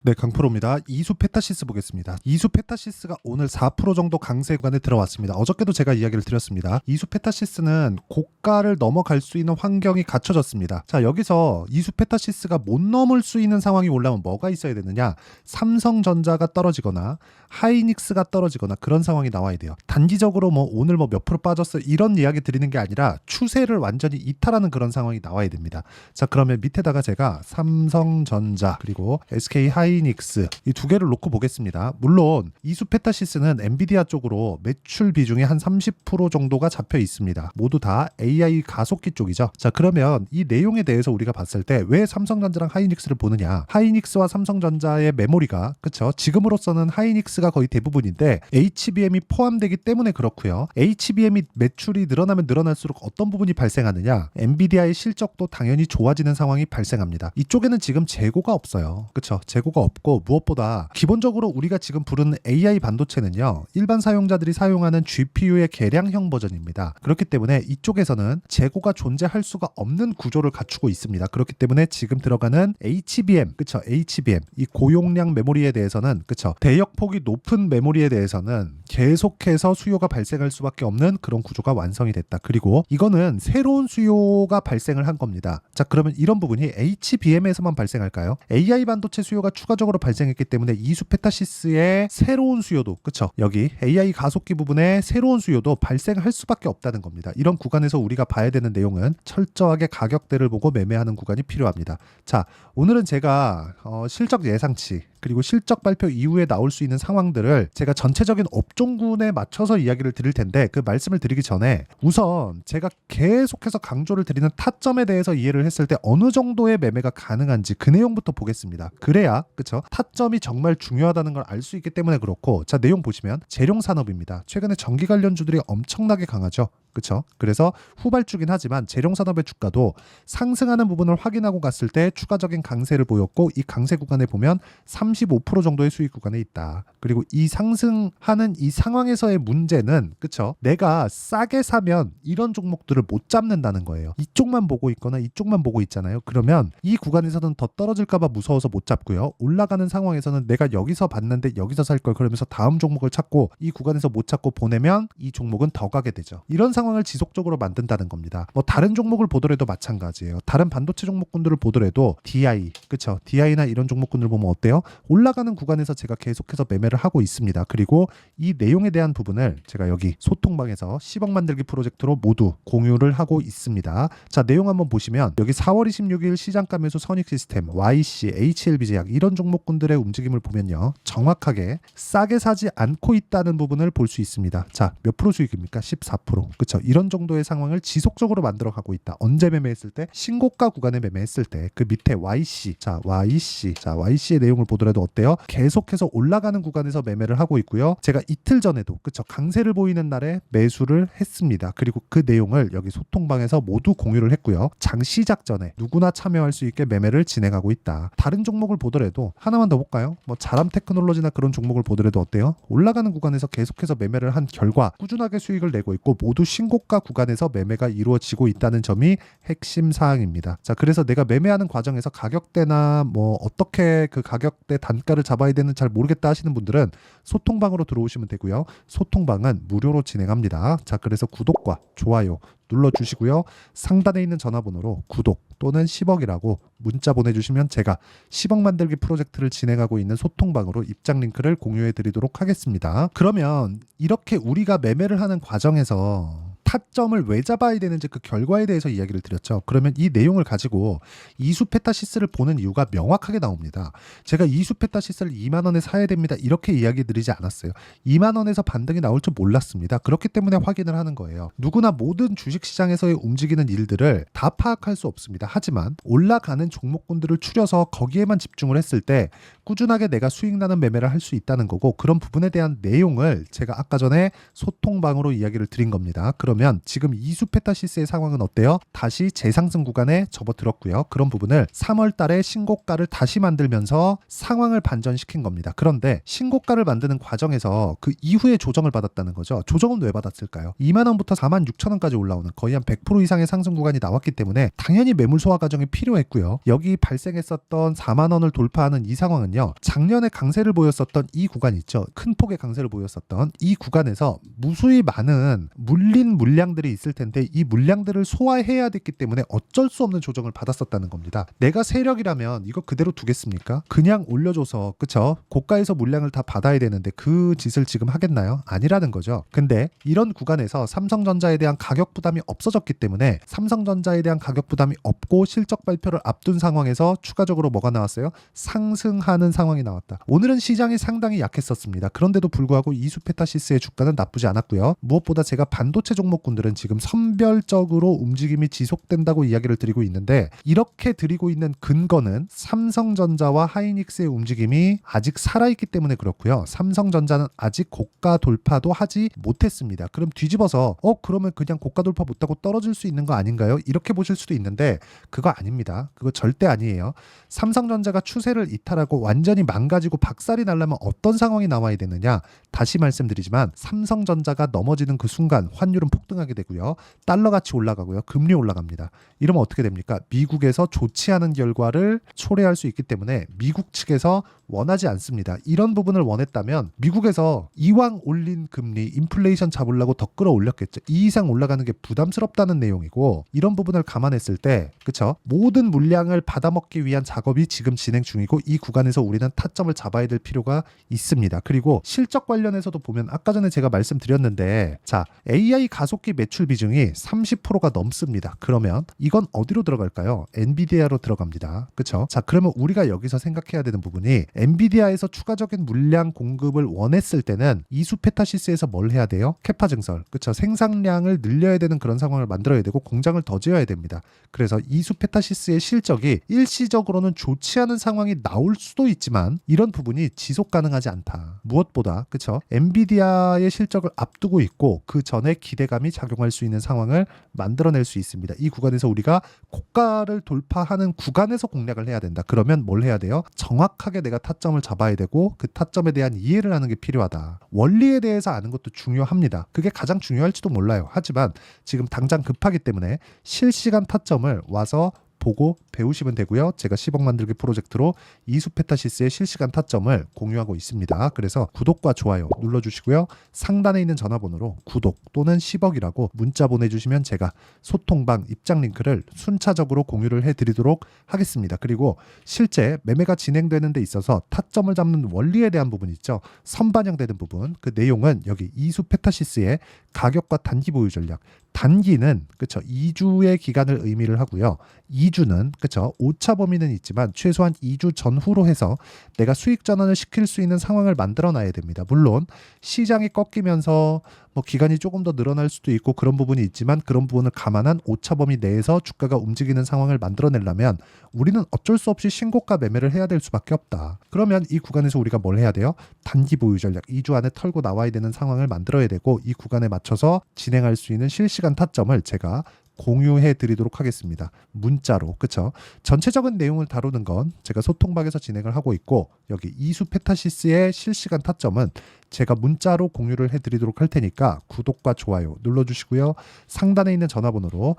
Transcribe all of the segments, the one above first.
네, 강프로입니다. 이수 페타시스 보겠습니다. 이수 페타시스가 오늘 4% 정도 강세 구간에 들어왔습니다. 어저께도 제가 이야기를 드렸습니다. 이수 페타시스는 고가를 넘어갈 수 있는 환경이 갖춰졌습니다. 자, 여기서 이수 페타시스가 못 넘을 수 있는 상황이 올라오면 뭐가 있어야 되느냐? 삼성전자가 떨어지거나 하이닉스가 떨어지거나 그런 상황이 나와야 돼요. 단기적으로 뭐 오늘 뭐 몇 프로 빠졌어 이런 이야기 드리는 게 아니라 추세를 완전히 이탈하는 그런 상황이 나와야 됩니다. 자, 그러면 밑에다가 제가 삼성전자 그리고 SK 하이닉스 이 두 개를 놓고 보겠습니다. 물론 이수 페타시스는 엔비디아 쪽으로 매출 비중이 한 30% 정도가 잡혀 있습니다. 모두 다 AI 가속기 쪽이죠. 자, 그러면 이 내용에 대해서 우리가 봤을 때 왜 삼성전자랑 하이닉스를 보느냐? 하이닉스와 삼성전자의 메모리가 그쵸? 지금으로서는 하이닉스가 거의 대부분인데 HBM이 포함되기 때문에 그렇고요. HBM이 매출이 늘어나면 늘어날수록 어떤 부분이 발생하느냐? 엔비디아의 실적도 당연히 좋아지는 상황이 발생합니다. 이쪽에는 지금 재고가 없어요. 그쵸? 재고가 없고 무엇보다 기본적으로 우리가 지금 부르는 AI 반도체는요. 일반 사용자들이 사용하는 GPU의 개량형 버전입니다. 그렇기 때문에 이쪽에서는 재고가 존재할 수가 없는 구조를 갖추고 있습니다. 그렇기 때문에 지금 들어가는 HBM, 그쵸? HBM, 이 고용량 메모리에 대해서는 그쵸? 대역폭이 높은 메모리에 대해서는 계속해서 수요가 발생할 수밖에 없는 그런 구조가 완성이 됐다. 그리고 이거는 새로운 수요가 발생을 한 겁니다. 자, 그러면 이런 부분이 HBM에서만 발생할까요? AI 반도체 수요가 추가적으로 발생했기 때문에 이수 페타시스의 새로운 수요도 그쵸? 여기 AI 가속기 부분에 새로운 수요도 발생할 수밖에 없다는 겁니다. 이런 구간에서 우리가 봐야 되는 내용은 철저하게 가격대를 보고 매매하는 구간이 필요합니다. 자, 오늘은 제가 실적 예상치 그리고 실적 발표 이후에 나올 수 있는 상황들을 제가 전체적인 업종군에 맞춰서 이야기를 드릴 텐데 그 말씀을 드리기 전에 우선 제가 계속해서 강조를 드리는 타점에 대해서 이해를 했을 때 어느 정도의 매매가 가능한지 그 내용부터 보겠습니다. 그래야 그쵸? 타점이 정말 중요하다는 걸 알 수 있기 때문에 그렇고 자, 내용 보시면 재룡산업입니다. 최근에 전기 관련주들이 엄청나게 강하죠. 그쵸? 그래서 후발주긴 하지만 재룡산업의 주가도 상승하는 부분을 확인하고 갔을 때 추가적인 강세를 보였고 이 강세 구간에 보면 35% 정도의 수익 구간에 있다. 그리고 이 상승하는 이 상황에서의 문제는 그쵸? 내가 싸게 사면 이런 종목들을 못 잡는다는 거예요. 이쪽만 보고 있거나 이쪽만 보고 있잖아요. 그러면 이 구간에서는 더 떨어질까봐 무서워서 못 잡고요. 올라가는 상황에서는 내가 여기서 봤는데 여기서 살 걸 그러면서 다음 종목을 찾고 이 구간에서 못 찾고 보내면 이 종목은 더 가게 되죠. 이런 상황을 지속적으로 만든다는 겁니다. 뭐 다른 종목을 보더라도 마찬가지예요. 다른 반도체 종목군들을 보더라도 DI, 그쵸? DI나 이런 종목군들 보면 어때요? 올라가는 구간에서 제가 계속해서 매매를 하고 있습니다. 그리고 이 내용에 대한 부분을 제가 여기 소통방에서 10억 만들기 프로젝트로 모두 공유를 하고 있습니다. 자, 내용 한번 보시면 여기 4월 26일 시장가 매수 선익시스템, YC, HLB제약 이런 종목군들의 움직임을 보면요. 정확하게 싸게 사지 않고 있다는 부분을 볼 수 있습니다. 자, 몇 프로 수익입니까? 14%. 그렇죠. 이런 정도의 상황을 지속적으로 만들어 가고 있다. 언제 매매했을 때? 신고가 구간에 매매했을 때 그 밑에 YC. 자, YC의 내용을 보더라도 어때요? 계속해서 올라가는 구간에서 매매를 하고 있고요. 제가 이틀 전에도 그렇죠. 강세를 보이는 날에 매수를 했습니다. 그리고 그 내용을 여기 소통방에서 모두 공유를 했고요. 장 시작 전에 누구나 참여할 수 있게 매매를 진행하고 있다. 다른 종목을 보더라도 하나만 더 볼까요? 뭐 자람 테크놀로지나 그런 종목을 보더라도 어때요? 올라가는 구간에서 계속해서 매매를 한 결과 꾸준하게 수익을 내고 있고 모두 신고가 구간에서 매매가 이루어지고 있다는 점이 핵심 사항입니다. 자, 그래서 내가 매매하는 과정에서 가격대나 뭐 어떻게 그 가격대 단가를 잡아야 되는 잘 모르겠다 하시는 분들은 소통방으로 들어오시면 되고요. 소통방은 무료로 진행합니다. 자, 그래서 구독과 좋아요 눌러주시고요. 상단에 있는 전화번호로 구독 또는 10억이라고 문자 보내주시면 제가 10억 만들기 프로젝트를 진행하고 있는 소통방으로 입장 링크를 공유해 드리도록 하겠습니다. 그러면 이렇게 우리가 매매를 하는 과정에서 타점을 왜 잡아야 되는지 그 결과에 대해서 이야기를 드렸죠. 그러면 이 내용을 가지고 이수 페타시스를 보는 이유가 명확하게 나옵니다. 제가 이수 페타시스를 2만 원에 사야 됩니다. 이렇게 이야기 드리지 않았어요. 2만 원에서 반등이 나올 줄 몰랐습니다. 그렇기 때문에 확인을 하는 거예요. 누구나 모든 주식시장에서의 움직이는 일들을 다 파악할 수 없습니다. 하지만 올라가는 종목군들을 추려서 거기에만 집중을 했을 때 꾸준하게 내가 수익 나는 매매를 할 수 있다는 거고 그런 부분에 대한 내용을 제가 아까 전에 소통방으로 이야기를 드린 겁니다. 그러면 지금 이수 페타시스의 상황은 어때요? 다시 재상승 구간에 접어들었고요. 그런 부분을 3월 달에 신고가를 다시 만들면서 상황을 반전시킨 겁니다. 그런데 신고가를 만드는 과정에서 그 이후에 조정을 받았다는 거죠. 조정은 왜 받았을까요? 2만 원부터 4만 6천 원까지 올라오는 거의 한 100% 이상의 상승 구간이 나왔기 때문에 당연히 매물 소화 과정이 필요했고요. 여기 발생했었던 4만 원을 돌파하는 이 상황은요. 뭐냐면요. 작년에 강세를 보였었던 이 구간 있죠. 큰 폭의 강세를 보였었던 이 구간에서 무수히 많은 물린 물량들이 있을 텐데 이 물량들을 소화해야 됐기 때문에 어쩔 수 없는 조정을 받았었다는 겁니다. 내가 세력이라면 이거 그대로 두겠습니까? 그냥 올려줘서 그쵸? 고가에서 물량을 다 받아야 되는데 그 짓을 지금 하겠나요? 아니라는 거죠. 근데 이런 구간에서 삼성전자에 대한 가격 부담이 없어졌기 때문에 삼성전자에 대한 가격 부담이 없고 실적 발표를 앞둔 상황에서 추가적으로 뭐가 나왔어요? 상승하는 상황이 나왔다. 오늘은 시장이 상당히 약했었습니다. 그런데도 불구하고 이수페타시스의 주가는 나쁘지 않았고요. 무엇보다 제가 반도체 종목군들은 지금 선별적으로 움직임이 지속된다고 이야기를 드리고 있는데 이렇게 드리고 있는 근거는 삼성전자와 하이닉스의 움직임이 아직 살아있기 때문에 그렇고요. 삼성전자는 아직 고가 돌파도 하지 못했습니다. 그럼 뒤집어서 그러면 그냥 고가 돌파 못하고 떨어질 수 있는 거 아닌가요? 이렇게 보실 수도 있는데 그거 아닙니다. 그거 절대 아니에요. 삼성전자가 추세를 이탈하고 완전히 망가지고 박살이 나려면 어떤 상황이 나와야 되느냐? 다시 말씀드리지만 삼성전자가 넘어지는 그 순간 환율은 폭등하게 되고요. 달러 가치 올라가고요. 금리 올라갑니다. 이러면 어떻게 됩니까? 미국에서 좋지 않은 결과를 초래할 수 있기 때문에 미국 측에서 원하지 않습니다. 이런 부분을 원했다면 미국에서 이왕 올린 금리 인플레이션 잡으려고 더 끌어올렸겠죠. 이 이상 올라가는 게 부담스럽다는 내용이고 이런 부분을 감안했을 때 그쵸? 모든 물량을 받아먹기 위한 작업이 지금 진행 중이고 이 구간에서 우리는 타점을 잡아야 될 필요가 있습니다. 그리고 실적 관련해서도 보면 아까 전에 제가 말씀드렸는데 자 AI 가속기 매출 비중이 30%가 넘습니다. 그러면 이건 어디로 들어갈까요? 엔비디아로 들어갑니다. 그쵸? 자 그러면 우리가 여기서 생각해야 되는 부분이 엔비디아에서 추가적인 물량 공급을 원했을 때는 이수페타시스에서 뭘 해야 돼요? 캐파 증설. 그쵸? 생산량을 늘려야 되는 그런 상황을 만들어야 되고 공장을 더 지어야 됩니다. 그래서 이수페타시스의 실적이 일시적으로는 좋지 않은 상황이 나올 수도 있지만 이런 부분이 지속 가능하지 않다. 무엇보다 그쵸? 엔비디아의 실적을 앞두고 있고 그 전에 기대감이 작용할 수 있는 상황을 만들어낼 수 있습니다. 이 구간에서 우리가 고가를 돌파하는 구간에서 공략을 해야 된다. 그러면 뭘 해야 돼요? 정확하게 내가 타점을 잡아야 되고 그 타점에 대한 이해를 하는 게 필요하다. 원리에 대해서 아는 것도 중요합니다. 그게 가장 중요할지도 몰라요. 하지만 지금 당장 급하기 때문에 실시간 타점을 와서 보고 배우시면 되고요. 제가 10억 만들기 프로젝트로 이수페타시스의 실시간 타점을 공유하고 있습니다. 그래서 구독과 좋아요 눌러주시고요. 상단에 있는 전화번호로 구독 또는 10억이라고 문자 보내주시면 제가 소통방 입장 링크를 순차적으로 공유를 해드리도록 하겠습니다. 그리고 실제 매매가 진행되는 데 있어서 타점을 잡는 원리에 대한 부분 있죠. 선반영되는 부분 그 내용은 여기 이수페타시스의 가격과 단기 보유 전략 단기는 그쵸 2주의 기간을 의미를 하고요. 2주는 그쵸 오차 범위는 있지만 최소한 2주 전후로 해서 내가 수익 전환을 시킬 수 있는 상황을 만들어 놔야 됩니다. 물론 시장이 꺾이면서 뭐 기간이 조금 더 늘어날 수도 있고 그런 부분이 있지만 그런 부분을 감안한 오차 범위 내에서 주가가 움직이는 상황을 만들어내려면 우리는 어쩔 수 없이 신고가 매매를 해야 될 수밖에 없다. 그러면 이 구간에서 우리가 뭘 해야 돼요? 단기 보유 전략 2주 안에 털고 나와야 되는 상황을 만들어야 되고 이 구간에 맞춰서 진행할 수 있는 실시간 타점을 제가 공유해 드리도록 하겠습니다. 문자로 그쵸? 전체적인 내용을 다루는 건 제가 소통방에서 진행을 하고 있고 여기 이수페타시스의 실시간 타점은 제가 문자로 공유를 해드리도록 할 테니까 구독과 좋아요 눌러주시고요. 상단에 있는 전화번호로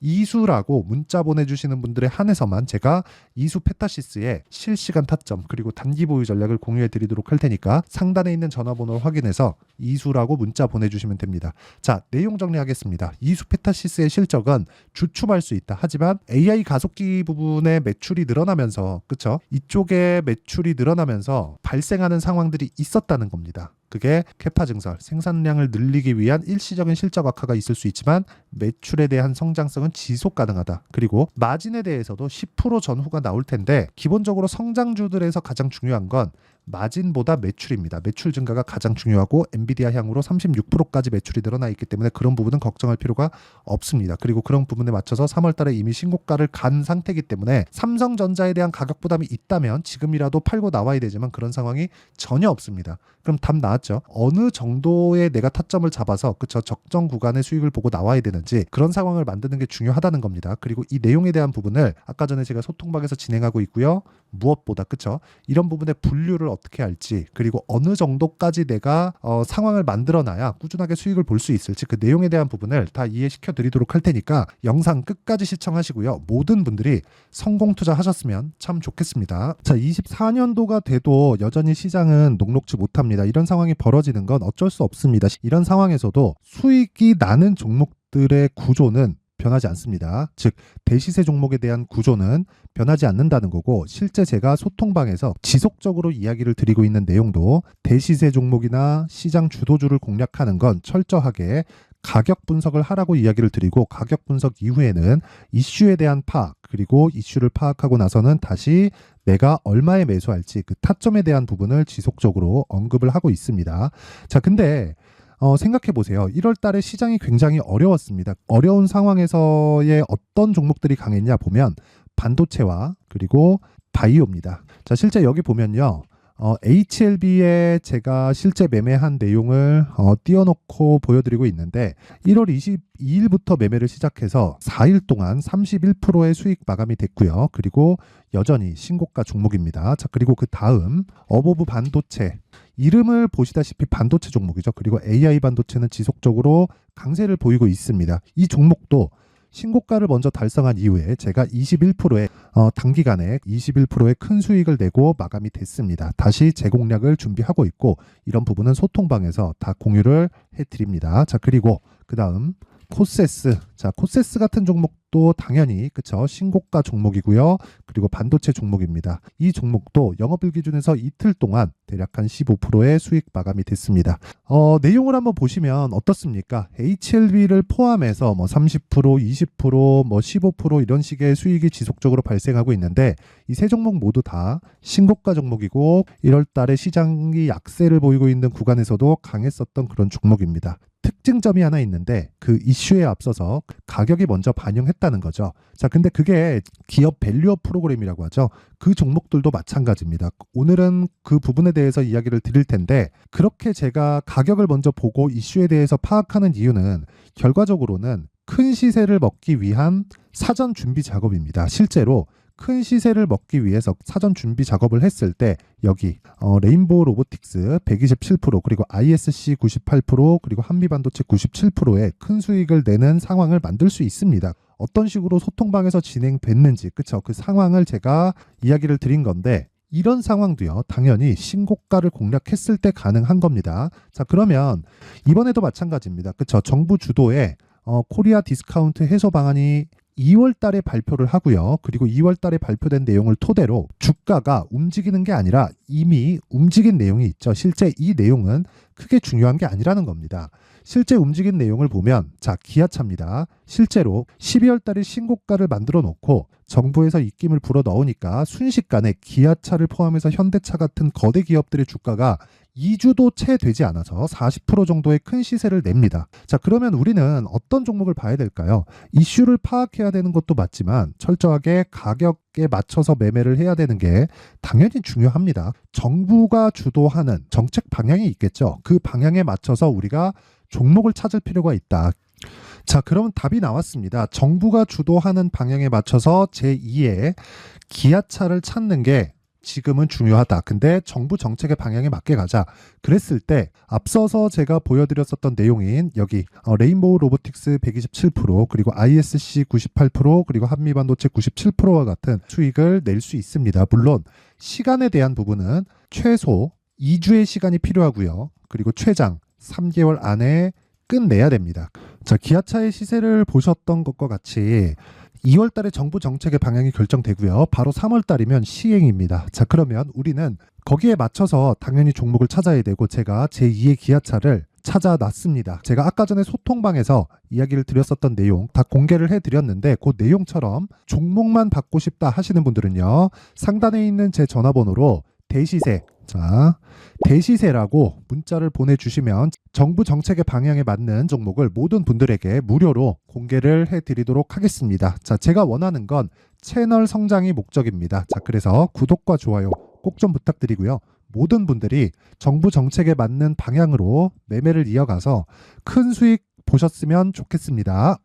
이수라고 문자 보내주시는 분들에 한해서만 제가 이수페타시스의 실시간 타점 그리고 단기 보유 전략을 공유해 드리도록 할 테니까 상단에 있는 전화번호를 확인해서 이수라고 문자 보내주시면 됩니다. 자 내용 정리하겠습니다. 이수페타시스의 실적은 주춤할 수 있다. 하지만 AI 가속기 부분의 매출이 늘어나면서 그쵸? 이쪽에 매출이 늘어나면서 발생하는 상황들이 있었다는 겁니다. 그게 캐파 증설, 생산량을 늘리기 위한 일시적인 실적 악화가 있을 수 있지만 매출에 대한 성장성은 지속 가능하다. 그리고 마진에 대해서도 10% 전후가 나올 텐데 기본적으로 성장주들에서 가장 중요한 건 마진보다 매출입니다. 매출 증가가 가장 중요하고 엔비디아 향으로 36%까지 매출이 늘어나 있기 때문에 그런 부분은 걱정할 필요가 없습니다. 그리고 그런 부분에 맞춰서 3월 달에 이미 신고가를 간 상태이기 때문에 삼성전자에 대한 가격 부담이 있다면 지금이라도 팔고 나와야 되지만 그런 상황이 전혀 없습니다. 그럼 답 나왔죠? 어느 정도의 내가 타점을 잡아서 그쵸 적정 구간의 수익을 보고 나와야 되는지 그런 상황을 만드는 게 중요하다는 겁니다. 그리고 이 내용에 대한 부분을 아까 전에 제가 소통방에서 진행하고 있고요. 무엇보다 그쵸 이런 부분의 분류를 어떻게 할지, 그리고 어느 정도까지 내가 상황을 만들어놔야 꾸준하게 수익을 볼 수 있을지 그 내용에 대한 부분을 다 이해시켜 드리도록 할 테니까 영상 끝까지 시청하시고요. 모든 분들이 성공 투자하셨으면 참 좋겠습니다. 자, 24년도가 돼도 여전히 시장은 녹록지 못합니다. 이런 상황이 벌어지는 건 어쩔 수 없습니다. 이런 상황에서도 수익이 나는 종목들의 구조는 변하지 않습니다. 즉 대시세 종목에 대한 구조는 변하지 않는다는 거고, 실제 제가 소통방에서 지속적으로 이야기를 드리고 있는 내용도 대시세 종목이나 시장 주도주를 공략하는 건 철저하게 가격 분석을 하라고 이야기를 드리고, 가격 분석 이후에는 이슈에 대한 파악, 그리고 이슈를 파악하고 나서는 다시 내가 얼마에 매수할지 그 타점에 대한 부분을 지속적으로 언급을 하고 있습니다. 자, 근데 생각해 보세요. 1월 달에 시장이 굉장히 어려웠습니다. 어려운 상황에서의 어떤 종목들이 강했냐 보면 반도체와 그리고 바이오입니다. 자, 실제 여기 보면요. HLB에 제가 실제 매매한 내용을 띄워놓고 보여드리고 있는데, 1월 22일부터 매매를 시작해서 4일 동안 31%의 수익 마감이 됐고요. 그리고 여전히 신고가 종목입니다. 자, 그리고 그 다음 어보브 반도체, 이름을 보시다시피 반도체 종목이죠. 그리고 AI 반도체는 지속적으로 강세를 보이고 있습니다. 이 종목도 신고가를 먼저 달성한 이후에 제가 21%의 단기간에 21%의 큰 수익을 내고 마감이 됐습니다. 다시 재공략을 준비하고 있고, 이런 부분은 소통방에서 다 공유를 해드립니다. 자, 그리고 그 다음 코세스. 자, 코세스 같은 종목도 당연히 그쵸, 신고가 종목이고요. 그리고 반도체 종목입니다. 이 종목도 영업일 기준에서 이틀 동안 대략 한 15%의 수익 마감이 됐습니다. 내용을 한번 보시면 어떻습니까? HLB를 포함해서 30%, 20%, 15% 이런 식의 수익이 지속적으로 발생하고 있는데, 이 세 종목 모두 다 신고가 종목이고 1월 달에 시장이 약세를 보이고 있는 구간에서도 강했었던 그런 종목입니다. 특징점이 하나 있는데, 그 이슈에 앞서서 가격이 먼저 반영했다는 거죠. 자, 근데 그게 기업 밸류업 프로그램이라고 하죠. 그 종목들도 마찬가지입니다. 오늘은 그 부분에 대해서 이야기를 드릴 텐데, 그렇게 제가 가격을 먼저 보고 이슈에 대해서 파악하는 이유는 결과적으로는 큰 시세를 먹기 위한 사전 준비 작업입니다. 실제로 큰 시세를 먹기 위해서 사전 준비 작업을 했을 때 여기 레인보우 로보틱스 127%, 그리고 ISC 98%, 그리고 한미반도체 97%의 큰 수익을 내는 상황을 만들 수 있습니다. 어떤 식으로 소통방에서 진행됐는지, 그쵸? 그 상황을 제가 이야기를 드린 건데, 이런 상황도요, 당연히 신고가를 공략했을 때 가능한 겁니다. 자, 그러면 이번에도 마찬가지입니다. 그쵸? 정부 주도의 코리아 디스카운트 해소 방안이 2월 달에 발표를 하고요. 그리고 2월 달에 발표된 내용을 토대로 주가가 움직이는 게 아니라 이미 움직인 내용이 있죠. 실제 이 내용은 크게 중요한 게 아니라는 겁니다. 실제 움직인 내용을 보면, 자, 기아차입니다. 실제로 12월 달에 신고가를 만들어 놓고 정부에서 입김을 불어 넣으니까 순식간에 기아차를 포함해서 현대차 같은 거대 기업들의 주가가 2주도 채 되지 않아서 40% 정도의 큰 시세를 냅니다. 자, 그러면 우리는 어떤 종목을 봐야 될까요? 이슈를 파악해야 되는 것도 맞지만 철저하게 가격에 맞춰서 매매를 해야 되는 게 당연히 중요합니다. 정부가 주도하는 정책 방향이 있겠죠. 그 방향에 맞춰서 우리가 종목을 찾을 필요가 있다. 자, 그러면 답이 나왔습니다. 정부가 주도하는 방향에 맞춰서 제2의 기아차를 찾는 게 지금은 중요하다. 근데 정부 정책의 방향에 맞게 가자. 그랬을 때 앞서서 제가 보여드렸었던 내용인 여기 레인보우 로보틱스 127%, 그리고 ISC 98%, 그리고 한미반도체 97%와 같은 수익을 낼 수 있습니다. 물론 시간에 대한 부분은 최소 2주의 시간이 필요하고요. 그리고 최장 3개월 안에 끝내야 됩니다. 자, 기아차의 시세를 보셨던 것과 같이 2월 달에 정부 정책의 방향이 결정되고요. 바로 3월 달이면 시행입니다. 자, 그러면 우리는 거기에 맞춰서 당연히 종목을 찾아야 되고, 제가 제2의 기아차를 찾아놨습니다. 제가 아까 전에 소통방에서 이야기를 드렸었던 내용 다 공개를 해드렸는데, 그 내용처럼 종목만 받고 싶다 하시는 분들은요, 상단에 있는 제 전화번호로 대시세, 자, 대시세라고 문자를 보내주시면 정부 정책의 방향에 맞는 종목을 모든 분들에게 무료로 공개를 해드리도록 하겠습니다. 자, 제가 원하는 건 채널 성장이 목적입니다. 자, 그래서 구독과 좋아요 꼭 좀 부탁드리고요. 모든 분들이 정부 정책에 맞는 방향으로 매매를 이어가서 큰 수익 보셨으면 좋겠습니다.